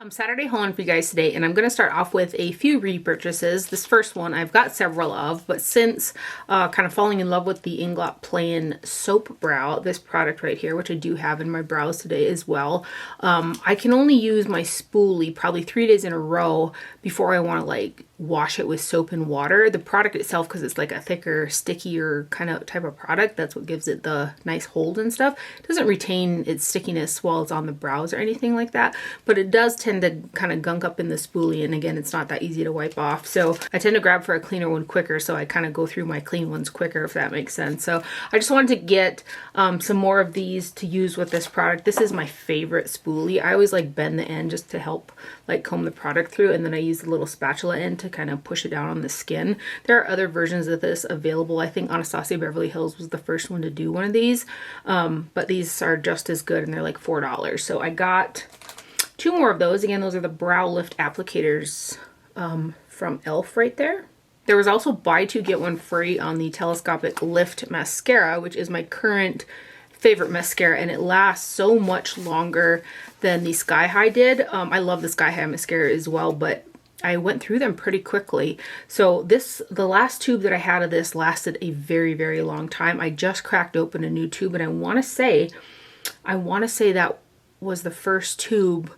Saturday haul for you guys today, and I'm going to start off with a few repurchases. This first one I've got several of, but since kind of falling in love with the Inglot Plain Soap Brow, this product right here, which I do have in my brows today as well, I can only use my spoolie probably 3 days in a row before I want to like wash it with soap and water. The product itself, because it's like a thicker, stickier kind of type of product, that's what gives it the nice hold and stuff. It doesn't retain its stickiness while it's on the brows or anything like that, but it does tend to kind of gunk up in the spoolie, and again, it's not that easy to wipe off. So I tend to grab for a cleaner one quicker, so I kind of go through my clean ones quicker, if that makes sense. So I just wanted to get some more of these to use with this product. This is my favorite spoolie. I always like bend the end just to help like comb the product through, and then I use the little spatula end to kind of push it down on the skin. There are other versions of this available. I think Anastasia Beverly Hills was the first one to do one of these, but these are just as good, and they're like $4. So I got 2 more of those. Again, those are the brow lift applicators from e.l.f. right there. There was also buy 2 get 1 free on the telescopic lift mascara, which is my current favorite mascara, and it lasts so much longer than the Sky High did. I love the Sky High mascara as well, but I went through them pretty quickly. So the last tube that I had of this lasted a very, very long time. I just cracked open a new tube, and I want to say that was the first tube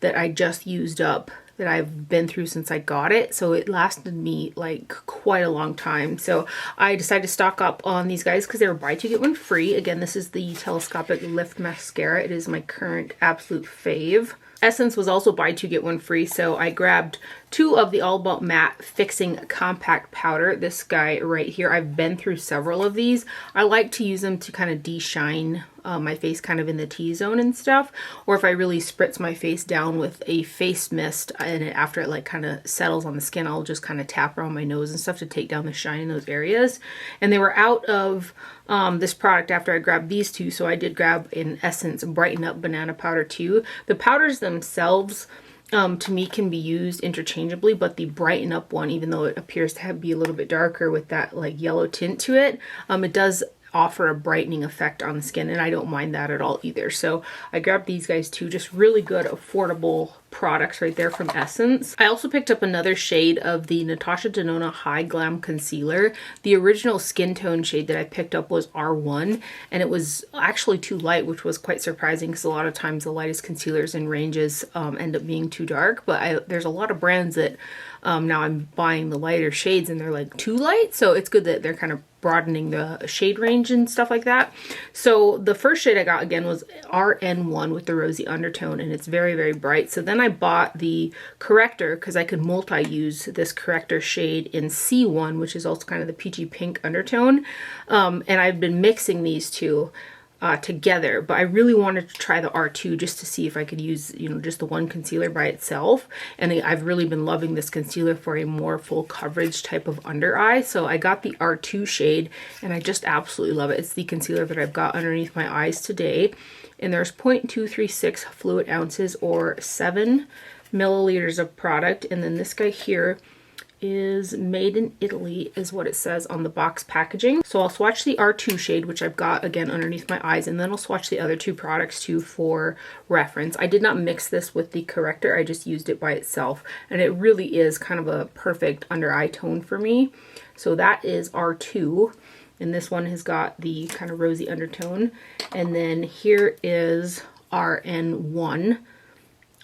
that I just used up that I've been through since I got it. So it lasted me like quite a long time. So I decided to stock up on these guys because they were buy 2 get 1 free. Again, this is the telescopic lift mascara. It is my current absolute fave. Essence was also buy 2 get 1 free, so I grabbed 2 of the All About Matte Fixing Compact Powder. This guy right here, I've been through several of these. I like to use them to kind of de-shine my face kind of in the T-zone and stuff, or if I really spritz my face down with a face mist, and after it like kind of settles on the skin, I'll just kind of tap around my nose and stuff to take down the shine in those areas. And they were out of this product after I grabbed these 2, so I did grab an Essence Brighten Up Banana Powder too. The powders themselves to me can be used interchangeably, but the Brighten Up one, even though it appears to be a little bit darker with that like yellow tint to it, it does offer a brightening effect on the skin, and I don't mind that at all either. So I grabbed these guys too. Just really good, affordable products right there from Essence. I also picked up another shade of the Natasha Denona High Glam Concealer. The original skin tone shade that I picked up was R1, and it was actually too light, which was quite surprising because a lot of times the lightest concealers and ranges end up being too dark. But there's a lot of brands that now I'm buying the lighter shades and they're like too light, so it's good that they're kind of broadening the shade range and stuff like that. So the first shade I got again was RN1 with the rosy undertone, and it's very, very bright. So then I bought the corrector because I could multi-use this corrector shade in C1, which is also kind of the peachy pink undertone. And I've been mixing these two together, but I really wanted to try the R2 just to see if I could use, you know, just the one concealer by itself. And I've really been loving this concealer for a more full coverage type of under eye. So I got the R2 shade, and I just absolutely love it. It's the concealer that I've got underneath my eyes today. And there's 0.236 fluid ounces or 7 milliliters of product. And then this guy here is made in Italy is what it says on the box packaging. So I'll swatch the R2 shade, which I've got again underneath my eyes, and then I'll swatch the other 2 products too for reference. I did not mix this with the corrector, I just used it by itself, and it really is kind of a perfect under eye tone for me. So that is R2, and this one has got the kind of rosy undertone, and then here is RN1.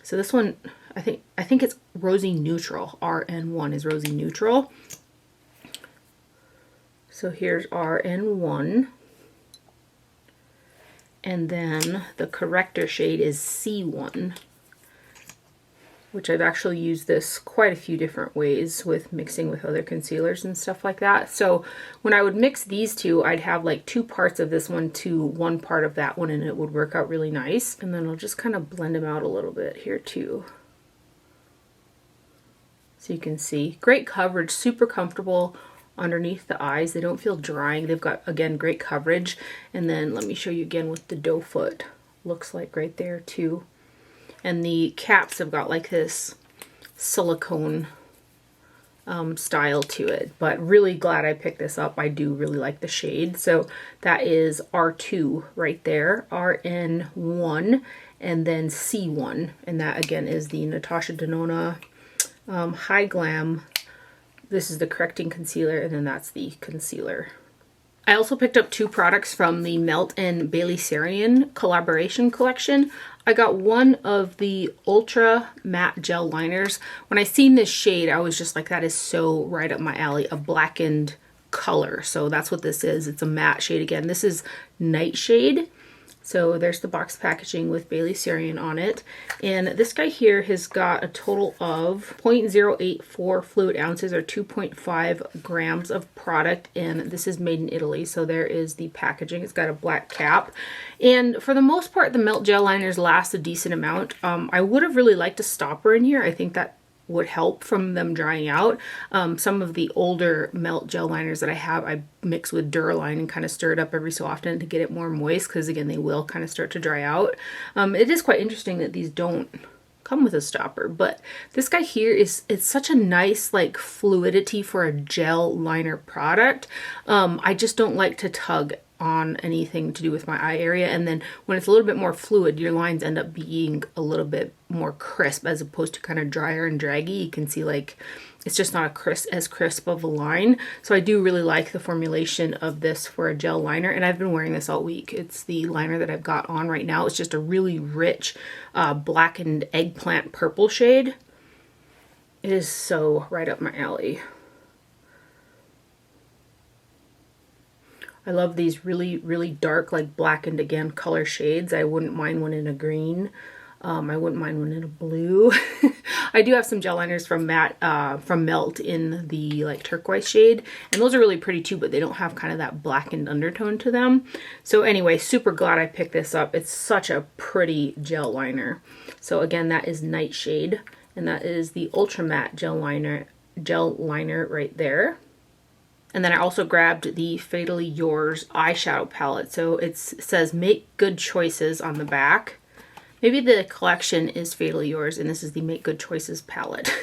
So this one, I think it's rosy neutral. RN1 is rosy neutral. So here's RN1. And then the corrector shade is C1, which I've actually used this quite a few different ways with mixing with other concealers and stuff like that. So when I would mix these 2, I'd have like 2 parts of this one to 1 part of that one, and it would work out really nice. And then I'll just kind of blend them out a little bit here too. So you can see, great coverage, super comfortable underneath the eyes. They don't feel drying. They've got, again, great coverage. And then let me show you again what the doe foot looks like right there too. And the caps have got like this silicone style to it, but really glad I picked this up. I do really like the shade. So that is R2 right there, RN1. and then C1, and that again is the Natasha Denona High Glam. This is the correcting concealer, and then that's the concealer. I also picked up 2 products from the Melt and Bailey Sarian collaboration collection. I got one of the Ultra Matte Gel Liners. When I seen this shade, I was just like, that is so right up my alley, a blackened color. So that's what this is. It's a matte shade again. This is Nightshade. So there's the box packaging with Bailey Sarian on it. And this guy here has got a total of 0.084 fluid ounces or 2.5 grams of product. And this is made in Italy. So there is the packaging. It's got a black cap. And for the most part, the Melt Gel Liners last a decent amount. I would have really liked a stopper in here. I think that would help from them drying out. Some of the older Melt Gel Liners that I have, I mix with Duraline and kind of stir it up every so often to get it more moist, because again, they will kind of start to dry out. It is quite interesting that these don't come with a stopper, but this guy here it's such a nice like fluidity for a gel liner product. I just don't like to tug on anything to do with my eye area, and then when it's a little bit more fluid, your lines end up being a little bit more crisp as opposed to kind of drier and draggy. You can see like it's just not as crisp of a line. So I do really like the formulation of this for a gel liner, and I've been wearing this all week. It's the liner that I've got on right now. It's just a really rich blackened eggplant purple shade. It is so right up my alley. I love these really, really dark, like blackened again color shades. I wouldn't mind one in a green. I wouldn't mind one in a blue. I do have some gel liners from Melt in the like turquoise shade, and those are really pretty too, but they don't have kind of that blackened undertone to them. So anyway, super glad I picked this up. It's such a pretty gel liner. So again, that is Nightshade, and that is the Ultra Matte gel liner right there. And then I also grabbed the Fatally Yours eyeshadow palette. So it says make good choices on the back. Maybe the collection is Fatally Yours, and this is the Make Good Choices palette.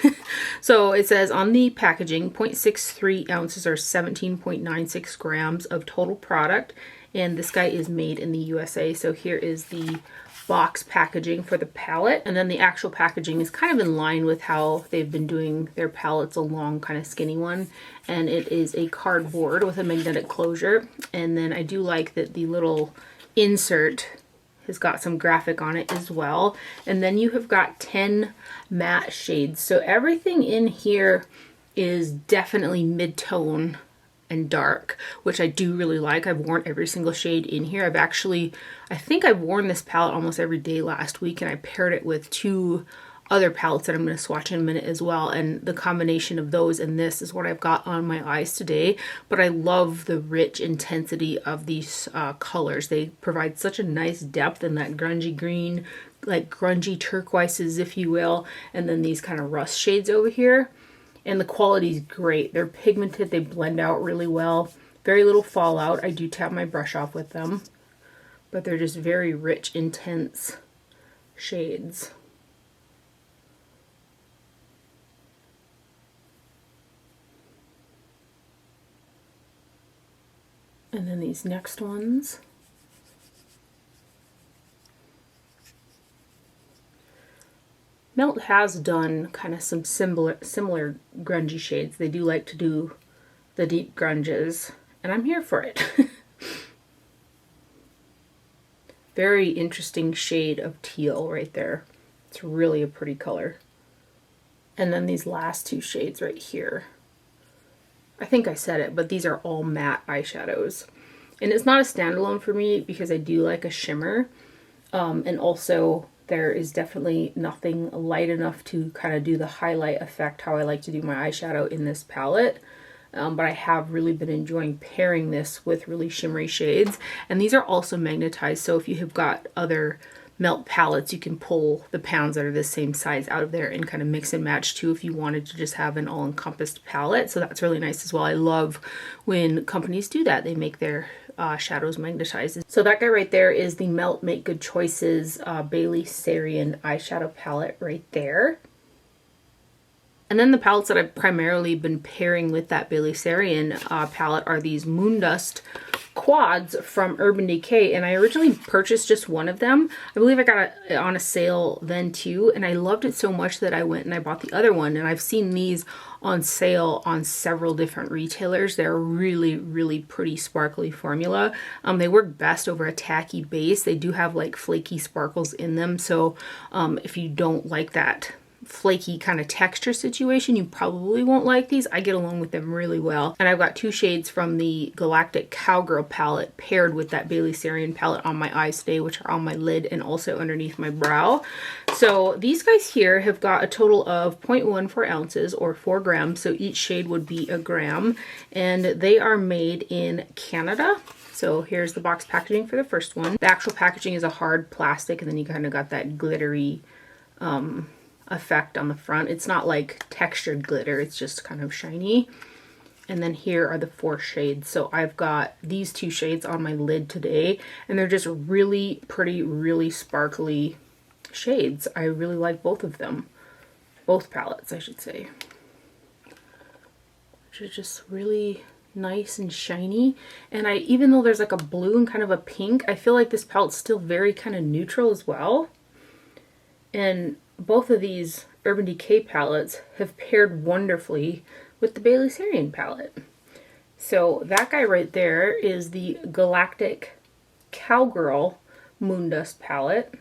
So it says on the packaging, 0.63 ounces or 17.96 grams of total product. And this guy is made in the USA. So here is the box packaging for the palette, and then the actual packaging is kind of in line with how they've been doing their palettes, a long kind of skinny one, and it is a cardboard with a magnetic closure. And then I do like that the little insert has got some graphic on it as well. And then you have got 10 matte shades, so everything in here is definitely mid-tone and dark, which I do really like. I've worn every single shade in here. I think I've worn this palette almost every day last week, and I paired it with 2 other palettes that I'm going to swatch in a minute as well, and the combination of those and this is what I've got on my eyes today. But I love the rich intensity of these colors. They provide such a nice depth in that grungy green, like grungy turquoises, if you will, and then these kind of rust shades over here. And the quality is great. They're pigmented, they blend out really well. Very little fallout. I do tap my brush off with them, but they're just very rich, intense shades. And then these next ones. Melt has done kind of some similar grungy shades. They do like to do the deep grunges, and I'm here for it. Very interesting shade of teal right there. It's really a pretty color. And then these last 2 shades right here. I think I said it, but these are all matte eyeshadows. And it's not a standalone for me because I do like a shimmer. And also there is definitely nothing light enough to kind of do the highlight effect how I like to do my eyeshadow in this palette. But I have really been enjoying pairing this with really shimmery shades. And these are also magnetized, so if you have got other Melt palettes, you can pull the pounds that are the same size out of there and kind of mix and match too if you wanted to just have an all-encompassed palette. So that's really nice as well. I love when companies do that. They make their shadows magnetized. So that guy right there is the Melt Make Good Choices Bailey Sarian eyeshadow palette right there. And then the palettes that I've primarily been pairing with that Bailey Sarian palette are these Moondust quads from Urban Decay, and I originally purchased just one of them. I believe I got it on a sale then too, and I loved it so much that I went and I bought the other one, and I've seen these on sale on several different retailers. They're really, really pretty sparkly formula. They work best over a tacky base. They do have like flaky sparkles in them, so if you don't like that flaky kind of texture situation, you probably won't like these. I get along with them really well. And I've got two shades from the Galactic Cowgirl palette paired with that Bailey Sarian palette on my eyes today, which are on my lid and also underneath my brow. So these guys here have got a total of 0.14 ounces or 4 grams. So each shade would be a gram, and they are made in Canada. So here's the box packaging for the first one. The actual packaging is a hard plastic, and then you kind of got that glittery effect on the front. It's not like textured glitter, it's just kind of shiny. And then here are the 4 shades. So I've got these 2 shades on my lid today, and they're just really pretty, really sparkly shades. I really like both of them. Both palettes, I should say. Which is just really nice and shiny. And even though there's like a blue and kind of a pink, I feel like this palette's still very kind of neutral as well. And both of these Urban Decay palettes have paired wonderfully with the Bailey Sarian palette. So that guy right there is the Galactic Cowgirl Moondust palette.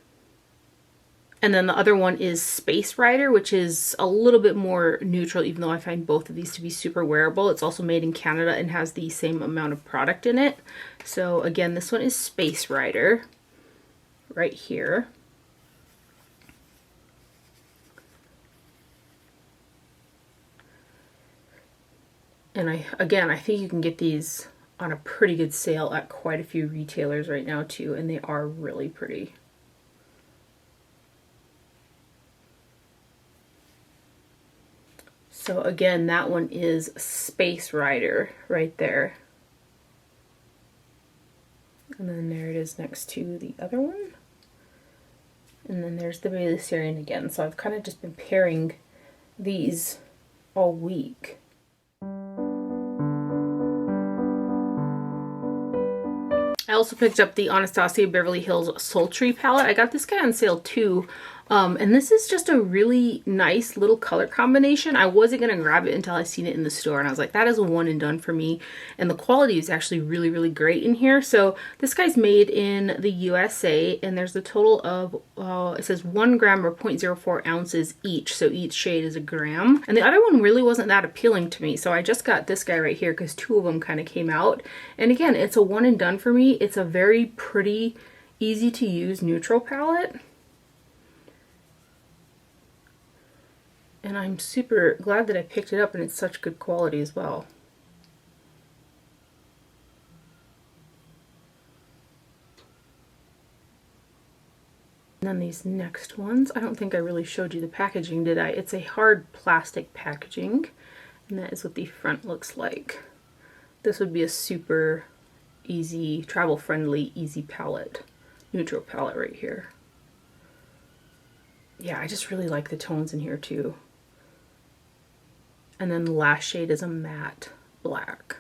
And then the other one is Space Rider, which is a little bit more neutral, even though I find both of these to be super wearable. It's also made in Canada and has the same amount of product in it. So again, this one is Space Rider right here. And I think you can get these on a pretty good sale at quite a few retailers right now too, and they are really pretty. So again, that one is Space Rider right there. And then there it is next to the other one. And then there's the Bailey Sarian again. So I've kind of just been pairing these all week. I also picked up the Anastasia Beverly Hills Sultry palette. I got this guy on sale too. And this is just a really nice little color combination. I wasn't going to grab it until I seen it in the store, and I was like, that is a one and done for me. And the quality is actually really, really great in here. So this guy's made in the USA, and there's a total of, it says 1 gram or 0.04 ounces each. So each shade is a gram. And the other one really wasn't that appealing to me. So I just got this guy right here because 2 of them kind of came out. And again, it's a one and done for me. It's a very pretty, easy to use neutral palette. And I'm super glad that I picked it up, and it's such good quality as well. And then these next ones, I don't think I really showed you the packaging, did I? It's a hard plastic packaging, and that is what the front looks like. This would be a super easy, travel-friendly, easy palette, neutral palette right here. Yeah, I just really like the tones in here too. And then the last shade is a matte black.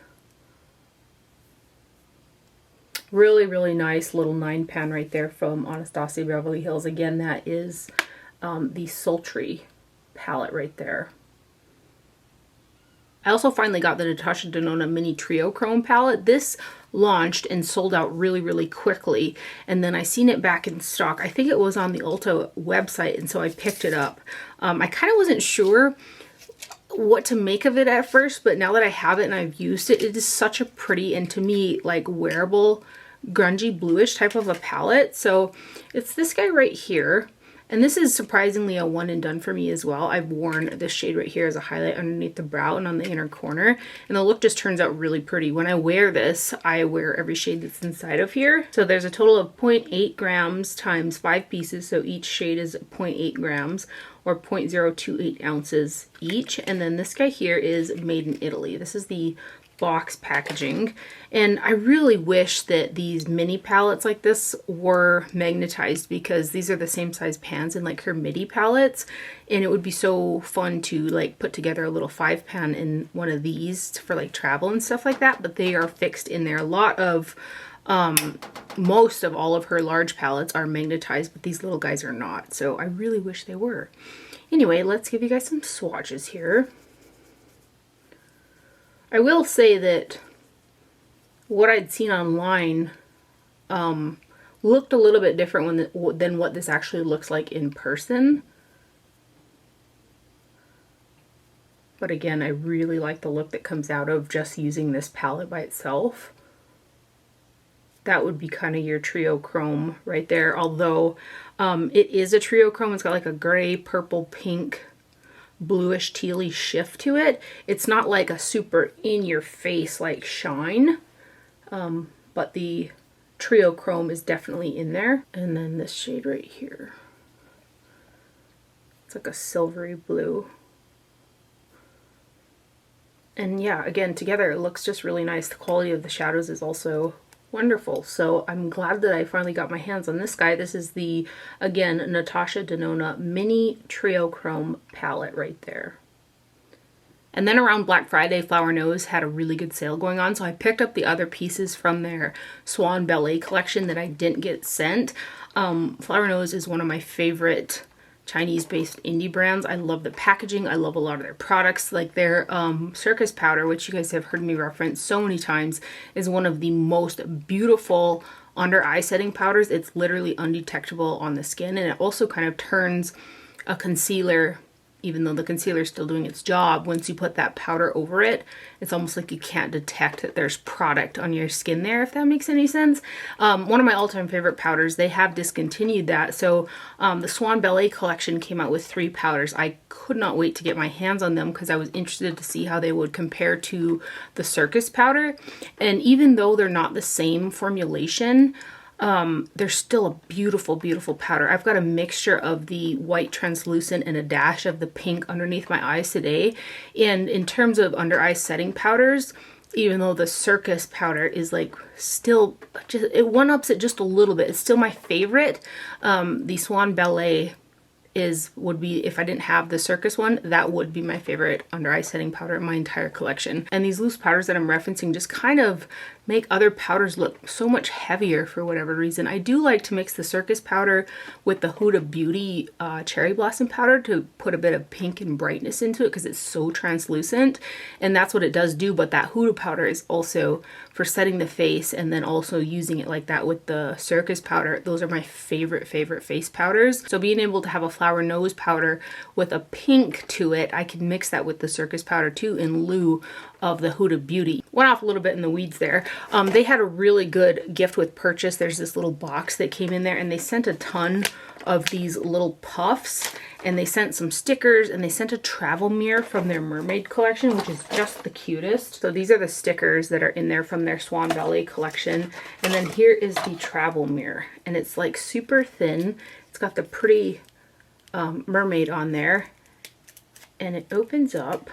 Really, really nice little 9-pan right there from Anastasia Beverly Hills. Again, that is the Sultry palette right there. I also finally got the Natasha Denona Mini Trio Chrome palette. This launched and sold out really, really quickly. And then I seen it back in stock. I think it was on the Ulta website, and so I picked it up. I kind of wasn't sure what to make of it at first, but now that I have it and I've used it, it is such a pretty and to me like wearable grungy bluish type of a palette. So it's this guy right here. And this is surprisingly a one and done for me as well. I've worn this shade right here as a highlight underneath the brow and on the inner corner. And the look just turns out really pretty. When I wear this, I wear every shade that's inside of here. So there's a total of 0.8 grams times 5 pieces. So each shade is 0.8 grams or 0.028 ounces each. And then this guy here is made in Italy. This is the box packaging. And I really wish that these mini palettes like this were magnetized, because these are the same size pans in like her midi palettes, and it would be so fun to like put together a little 5-pan in one of these for like travel and stuff like that. But they are fixed in there. A lot of most of all of her large palettes are magnetized, but these little guys are not, so I really wish they were. Anyway, let's give you guys some swatches here. I will say that what I'd seen online looked a little bit different than what this actually looks like in person. But again, I really like the look that comes out of just using this palette by itself. That would be kind of your trio chrome right there. Although it is a trio chrome. It's got like a gray, purple, pink, bluish, tealy shift to it. It's not like a super in-your-face like shine. But the trio chrome is definitely in there. And then this shade right here. It's like a silvery blue. And yeah, again, together it looks just really nice. The quality of the shadows is also wonderful. So I'm glad that I finally got my hands on this guy. This is the, again, Natasha Denona Mini Trio Chrome palette right there. And then around Black Friday, Flower Nose had a really good sale going on, so I picked up the other pieces from their Swan Ballet collection that I didn't get sent. Flower Nose is one of my favorite Chinese-based indie brands. I love the packaging. I love a lot of their products. Like their circus powder, which you guys have heard me reference so many times, is one of the most beautiful under eye setting powders. It's literally undetectable on the skin, and it also kind of turns a concealer, even though the concealer is still doing its job. Once you put that powder over it, it's almost like you can't detect that there's product on your skin there, if that makes any sense. One of my all-time favorite powders, they have discontinued that. So the Swan Ballet collection came out with 3 powders. I could not wait to get my hands on them because I was interested to see how they would compare to the circus powder. And even though they're not the same formulation, they're still a beautiful, beautiful powder. I've got a mixture of the white translucent and a dash of the pink underneath my eyes today. And in terms of under eye setting powders, even though the circus powder is like still just, it one-ups it just a little bit. It's still my favorite. The Swan Ballet would be, if I didn't have the circus one, that would be my favorite under eye setting powder in my entire collection. And these loose powders that I'm referencing just kind of make other powders look so much heavier for whatever reason. I do like to mix the circus powder with the Huda Beauty cherry blossom powder to put a bit of pink and brightness into it because it's so translucent, and that's what it does do. But that Huda powder is also for setting the face, and then also using it like that with the circus powder. Those are my favorite face powders. So being able to have a Flower Nose powder with a pink to it, I can mix that with the circus powder too in lieu of the Huda Beauty. Went off a little bit in the weeds there. They had a really good gift with purchase. There's this little box that came in there, and they sent a ton of these little puffs, and they sent some stickers, and they sent a travel mirror from their mermaid collection, which is just the cutest. So these are the stickers that are in there from their Swan Ballet collection. And then here is the travel mirror, and it's like super thin. It's got the pretty mermaid on there, and it opens up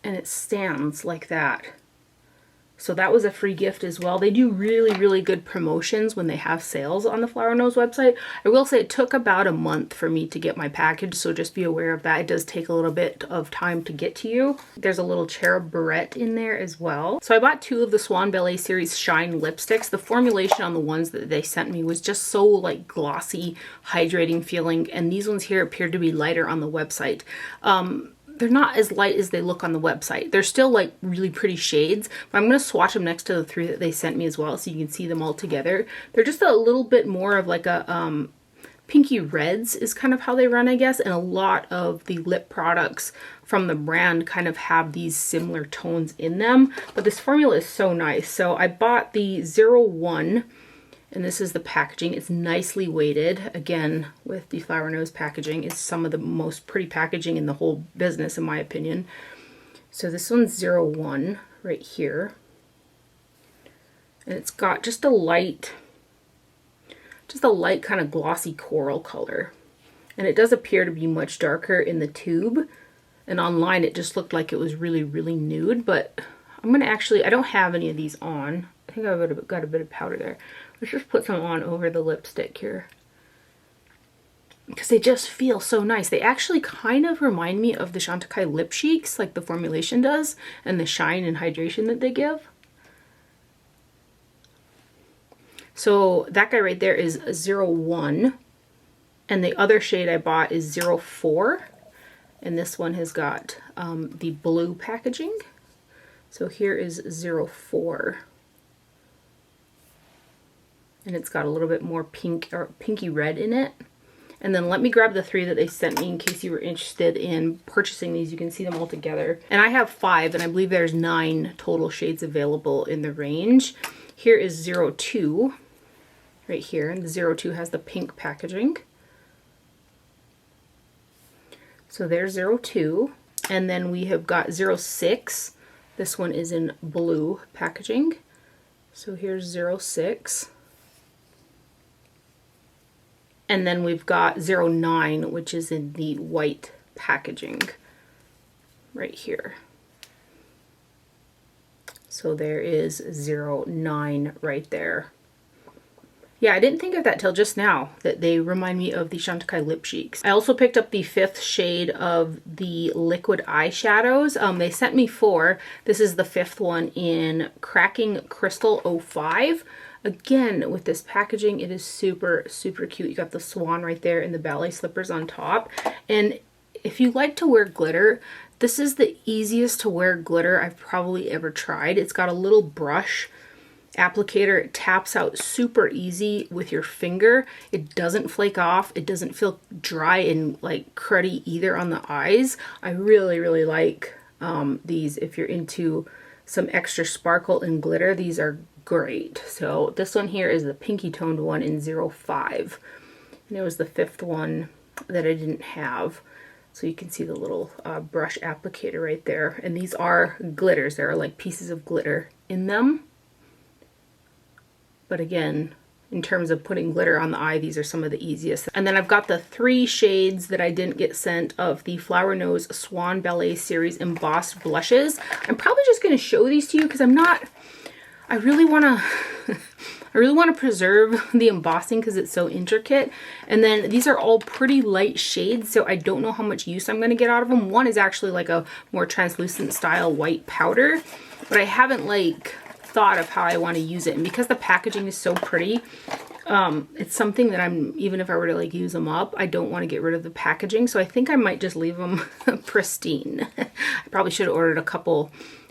and it stands like that. So that was a free gift as well. They do really, really good promotions when they have sales on the Flower Nose website. I will say it took about a month for me to get my package, so just be aware of that. It does take a little bit of time to get to you. There's a little cherub barrette in there as well. So I bought 2 of the Swan Ballet series Shine lipsticks. The formulation on the ones that they sent me was just so like glossy, hydrating feeling, and these ones here appeared to be lighter on the website. They're not as light as they look on the website. They're still like really pretty shades, but I'm going to swatch them next to the 3 that they sent me as well so you can see them all together. They're just a little bit more of like a pinky reds is kind of how they run, I guess, and a lot of the lip products from the brand kind of have these similar tones in them, but this formula is so nice. So I bought the 01, and this is the packaging. It's nicely weighted. Again, with the Flower Nose packaging, it's some of the most pretty packaging in the whole business, in my opinion. So this one's 01 right here. And it's got just a light kind of glossy coral color. And it does appear to be much darker in the tube. And online it just looked like it was really, really nude, but I'm gonna actually, I don't have any of these on. I think I've got a bit of powder there. Let's just put some on over the lipstick here, because they just feel so nice. They actually kind of remind me of the Chantecaille lip cheeks, like the formulation does, and the shine and hydration that they give. So that guy right there is 01, and the other shade I bought is 04, and this one has got the blue packaging. So here is 04. And it's got a little bit more pink or pinky red in it. And then let me grab the 3 that they sent me in case you were interested in purchasing these. You can see them all together. And I have 5, and I believe there's 9 total shades available in the range. Here is 02, right here. And the 02 has the pink packaging. So there's 02. And then we have got 06. This one is in blue packaging. So here's 06. And then we've got 09, which is in the white packaging right here. So there is 09 right there. Yeah, I didn't think of that till just now, that they remind me of the Chantecaille lip cheeks. I also picked up the 5th shade of the liquid eyeshadows. They sent me 4. This is the 5th one in Cracking Crystal 05. Again, with this packaging, it is super, super cute. You got the swan right there and the ballet slippers on top. And if you like to wear glitter, this is the easiest to wear glitter I've probably ever tried. It's got a little brush applicator. It taps out super easy with your finger. It doesn't flake off. It doesn't feel dry and like cruddy either on the eyes. I really, really like these. If you're into some extra sparkle and glitter, these are great. So this one here is the pinky toned one in 05. And it was the 5th one that I didn't have. So you can see the little brush applicator right there. And these are glitters. There are like pieces of glitter in them. But again, in terms of putting glitter on the eye, these are some of the easiest. And then I've got the 3 shades that I didn't get sent of the Flower Nose Swan Ballet Series Embossed Blushes. I'm probably just going to show these to you because I really want to preserve the embossing because it's so intricate. And then these are all pretty light shades, so I don't know how much use I'm going to get out of them. One is actually like a more translucent style white powder, but I haven't like thought of how I want to use it. And because the packaging is so pretty, it's something that even if I were to like use them up, I don't want to get rid of the packaging. So I think I might just leave them pristine. I probably should have ordered a couple,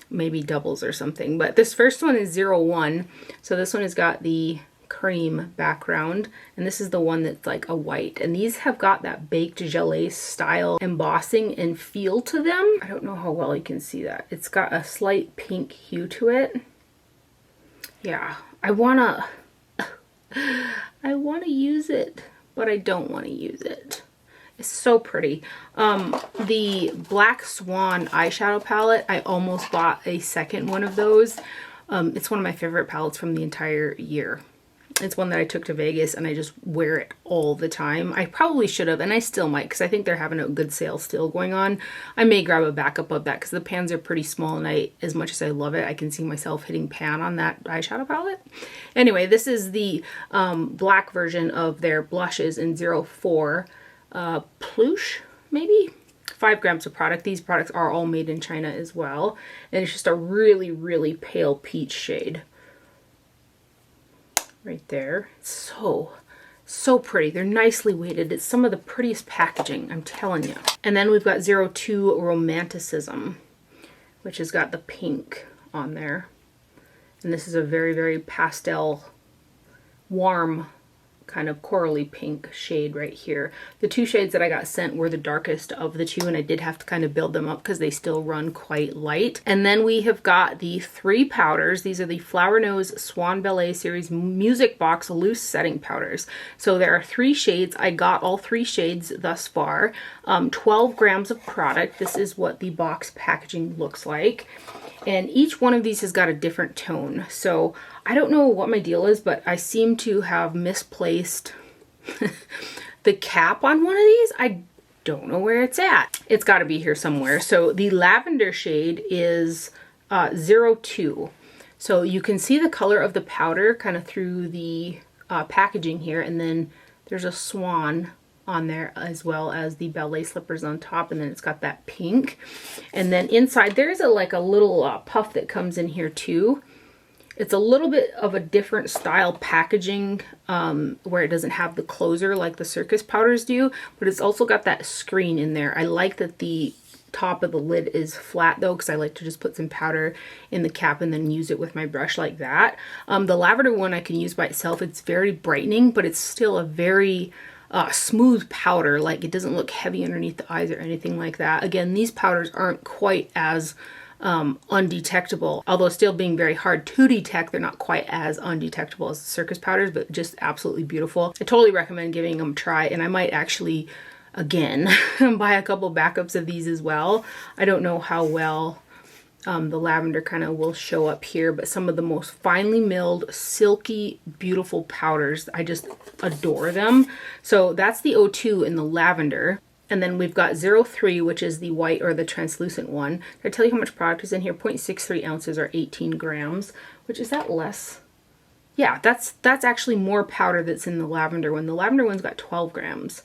maybe doubles or something. But this first one is 01. So this one has got the cream background, and this is the one that's like a white. And these have got that baked gelée style embossing and feel to them. I don't know how well you can see that. It's got a slight pink hue to it. Yeah, I wanna use it, but I don't want to use it. It's so pretty. The Black Swan eyeshadow palette, I almost bought a second one of those. It's one of my favorite palettes from the entire year. It's one that I took to Vegas and I just wear it all the time. I probably should have, and I still might, because I think they're having a good sale still going on. I may grab a backup of that because the pans are pretty small, and as much as I love it, I can see myself hitting pan on that eyeshadow palette. Anyway, this is the black version of their blushes in 04. Plush, maybe? 5 grams of product. These products are all made in China as well. And it's just a really, really pale peach shade. Right there. It's so pretty. They're nicely weighted. It's some of the prettiest packaging, I'm telling you. And then we've got 02 Romanticism, which has got the pink on there. And this is a very, very pastel, warm, kind of corally pink shade right here. The 2 shades that I got sent were the darkest of the 2, and I did have to kind of build them up because they still run quite light. And then we have got the 3 powders. These are the Flower Nose Swan Ballet Series Music Box Loose Setting Powders. So there are 3 shades. I got all 3 shades thus far. 12 grams of product. This is what the box packaging looks like. And each one of these has got a different tone. So I don't know what my deal is, but I seem to have misplaced the cap on one of these. I don't know where it's at. It's got to be here somewhere. So the lavender shade is 02. So you can see the color of the powder kind of through the packaging here, and then there's a swan on there as well as the ballet slippers on top, and then it's got that pink. And then inside there's like a little puff that comes in here too. It's a little bit of a different style packaging where it doesn't have the closer like the circus powders do, but it's also got that screen in there. I like that the top of the lid is flat though, because I like to just put some powder in the cap and then use it with my brush like that. The lavender one I can use by itself. It's very brightening, but it's still a very smooth powder. Like, it doesn't look heavy underneath the eyes or anything like that. Again, these powders aren't quite as undetectable, although still being very hard to detect. They're not quite as undetectable as the circus powders, but just absolutely beautiful. I totally recommend giving them a try, and I might actually again buy a couple backups of these as well. I don't know how well the lavender kind of will show up here, but some of the most finely milled, silky, beautiful powders. I just adore them. So that's the 02 in the lavender. And then we've got 03, which is the white or the translucent one. Did I tell you how much product is in here? 0.63 ounces or 18 grams, which is that less? Yeah, that's actually more powder that's in the lavender one. The lavender one's got 12 grams.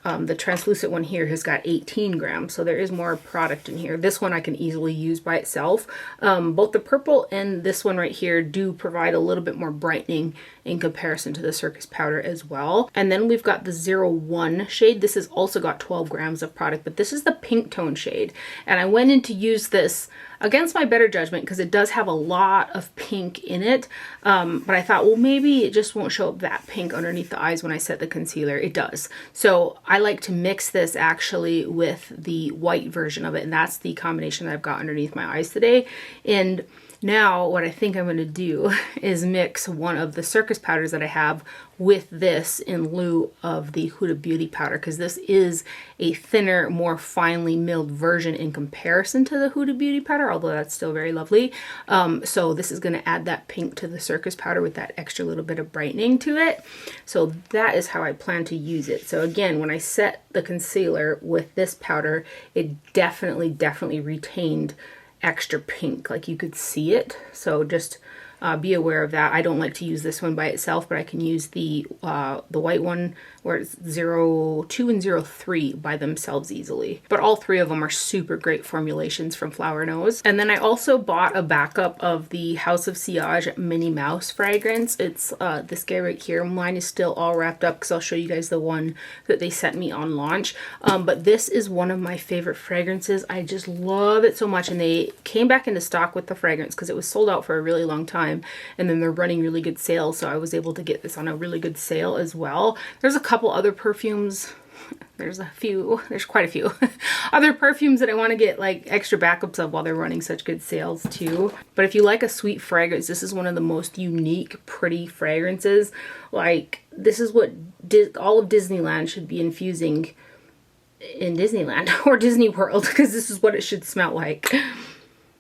The translucent one here has got 18 grams, so there is more product in here. This one I can easily use by itself. Both the purple and this one right here do provide a little bit more brightening in comparison to the circus powder as well. And then we've got the 01 shade. This has also got 12 grams of product, but this is the pink tone shade. And I went in to use this against my better judgment because it does have a lot of pink in it. But I thought, well, maybe it just won't show up that pink underneath the eyes when I set the concealer. It does. So I like to mix this actually with the white version of it, and that's the combination that I've got underneath my eyes today. And now what I think I'm going to do is mix one of the circus powders that I have with this in lieu of the Huda Beauty powder, because this is a thinner, more finely milled version in comparison to the Huda Beauty powder, although that's still very lovely. So this is going to add that pink to the circus powder with that extra little bit of brightening to it. So that is how I plan to use it. So again, when I set the concealer with this powder, it definitely retained extra pink, like you could see it. So just be aware of that. I don't like to use this one by itself, but I can use the white one where it's 02 and 03 by themselves easily. But all three of them are super great formulations from Flower Nose. And then I also bought a backup of the House of Sillage Minnie Mouse fragrance. It's this guy right here. Mine is still all wrapped up because I'll show you guys the one that they sent me on launch. But this is one of my favorite fragrances. I just love it so much, and they came back into stock with the fragrance because it was sold out for a really long time, and then they're running really good sales, so I was able to get this on a really good sale as well. There's a couple other perfumes. There's quite a few other perfumes that I want to get like extra backups of while they're running such good sales too. But if you like a sweet fragrance, this is one of the most unique, pretty fragrances. Like, this is what all of Disneyland should be infusing in Disneyland or Disney World, because this is what it should smell like.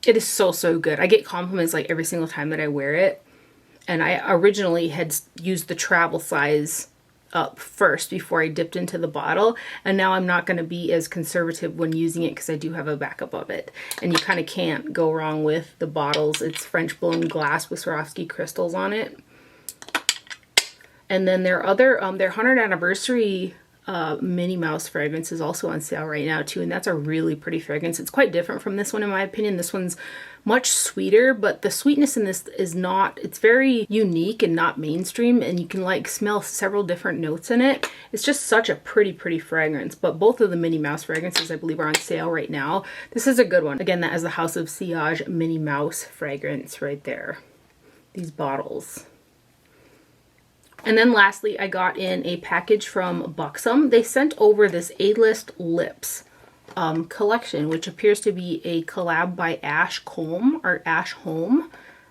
It is so good. I get compliments like every single time that I wear it. And I originally had used the travel size up first before I dipped into the bottle, and now I'm not going to be as conservative when using it because I do have a backup of it. And you kind of can't go wrong with the bottles. It's French blown glass with Swarovski crystals on it. And then their other their 100th anniversary Minnie Mouse fragrance is also on sale right now too, and that's a really pretty fragrance. It's quite different from this one in my opinion. This one's much sweeter, but the sweetness in this is not, it's very unique and not mainstream, and you can like smell several different notes in it. It's just such a pretty fragrance. But both of the Minnie Mouse fragrances I believe are on sale right now. This is a good one. Again, that is the House of Sillage Minnie Mouse fragrance right there. These bottles. And then lastly, I got in a package from Buxom. They sent over this A-List Lips collection, which appears to be a collab by Ash Home.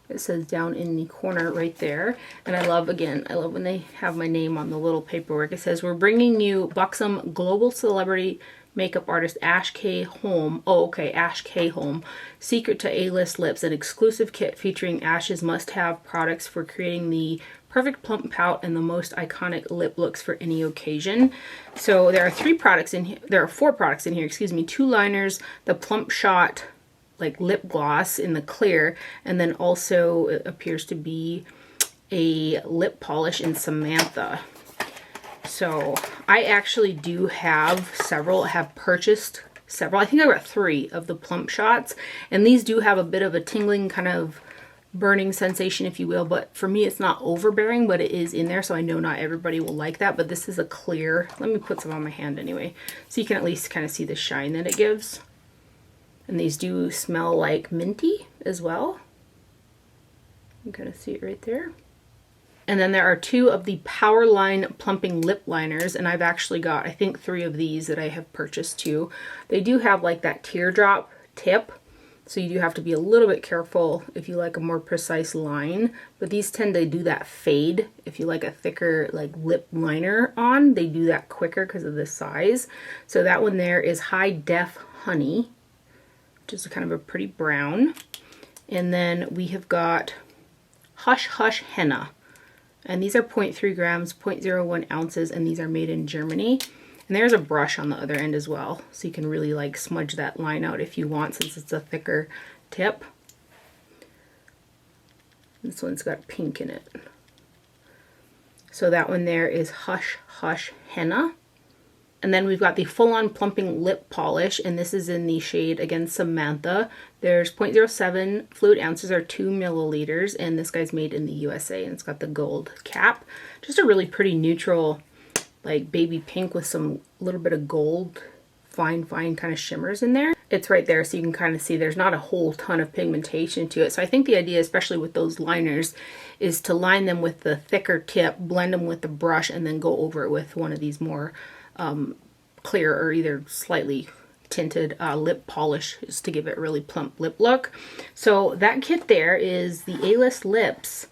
It says down in the corner right there. And I love when they have my name on the little paperwork. It says, we're bringing you Buxom global celebrity makeup artist Ash K. Home. Ash K. Home. Secret to A-List Lips, an exclusive kit featuring Ash's must-have products for creating the perfect plump pout and the most iconic lip looks for any occasion. So there are 4 products in here, excuse me, 2 liners, the Plump Shot like lip gloss in the clear, and then also it appears to be a lip polish in Samantha. So I actually do have several, I have purchased several. I think I got 3 of the plump shots, and these do have a bit of a tingling kind of burning sensation, if you will, but for me it's not overbearing, but it is in there, so I know not everybody will like that. But this is a clear. Let me put some on my hand anyway, so you can at least kind of see the shine that it gives. And these do smell like minty as well. You can kind of see it right there. And then there are 2 of the Powerline Plumping Lip Liners, and I've actually got, I think, 3 of these that I have purchased too. They do have like that teardrop tip, so you do have to be a little bit careful if you like a more precise line, but these tend to do that fade. If you like a thicker like lip liner on, they do that quicker because of the size. So that one there is High Def Honey, which is kind of a pretty brown. And then we have got Hush Hush Henna. And these are 0.3 grams, 0.01 ounces, and these are made in Germany. And there's a brush on the other end as well, so you can really like smudge that line out if you want, since it's a thicker tip. This one's got pink in it. So that one there is Hush Hush Henna. And then we've got the full-on plumping lip polish, and this is in the shade, again, Samantha. There's 0.07 fluid ounces, or 2 milliliters, and this guy's made in the USA, and it's got the gold cap. Just a really pretty neutral, like baby pink with some little bit of gold, fine kind of shimmers in there. It's right there, so you can kind of see there's not a whole ton of pigmentation to it. So I think the idea, especially with those liners, is to line them with the thicker tip, blend them with the brush, and then go over it with one of these more clear or either slightly tinted lip polishes to give it a really plump lip look. So that kit there is the A-List Lips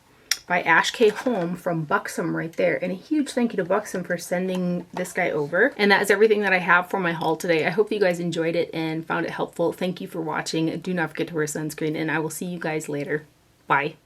by Ash K. Holm from Buxom right there. And a huge thank you to Buxom for sending this guy over. And that is everything that I have for my haul today. I hope you guys enjoyed it and found it helpful. Thank you for watching. Do not forget to wear sunscreen, and I will see you guys later. Bye.